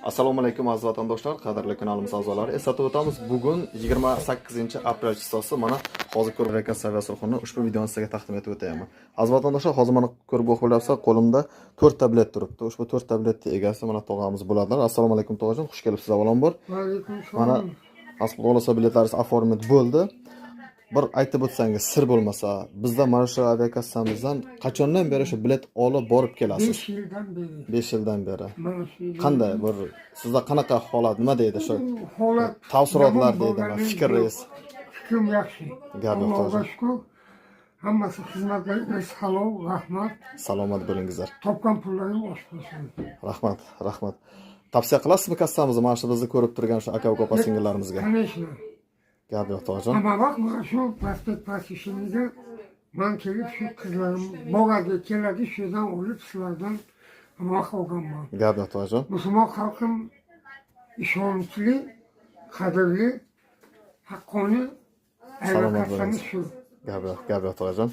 Assalomu alaykum aziz vatandoshlar, qadrli kanalimiz a'zolari. Eslatib o'tamiz, bugun 28-aprel chistosi mana hozir ko'rib rekord saviyasi ruhini ushbu videoni sizga taqdim etib o'taman. Aziz vatandoshlar, hozir mana ko'rib o'qib qo'limda 4 tablet turibdi. Ushbu 4 tabletning egasi mana tog'amiz bo'ladilar. Assalomu alaykum tog'ajon, xush kelibsiz avvalambor. Va alaykum Mana assalom. asl bo'lsa biletlaringiz oformit bo'ldi. Bir aytib o'tsangiz, sir bo'lmasa, bizda mana shu aviakassamizdan qachondan beri shu bilet olib borib kelasiz? 5 yildan beri. 5 yildan beri. Mana shu Qanday bir sizda qanaqa holat, nima deydi shu holat tavsiroatlar yomon deydimi, bo'lgani fikringiz? Fikrim yaxshi. Gap yo'q, Allohga to'g'ri. shukr. Hammasi xizmatlaringiz halol, rahmat. Salomat bo'lingizlar. Topgan pullarim osh bo'lsin. Rahmat, rahmat. Tavsiya qilasizmi kassamizni mana shu bizni ko'rib turgan shu aka opa singillarimizga? Конечно. Gap yo'q, to'g'ri. Hamma vaqt mana shu pasport ishimizda men kelib shu qizlarim boradi, keladi, shu yerdan olib sizlardan amal qilganman. Gap yo'q, to'g'ri. Musulmon xalqim ishonchli, qadrli, haqqoniy Salomat aviakassamiz bo'ling. shu. Gap yo'q, to'g'ri.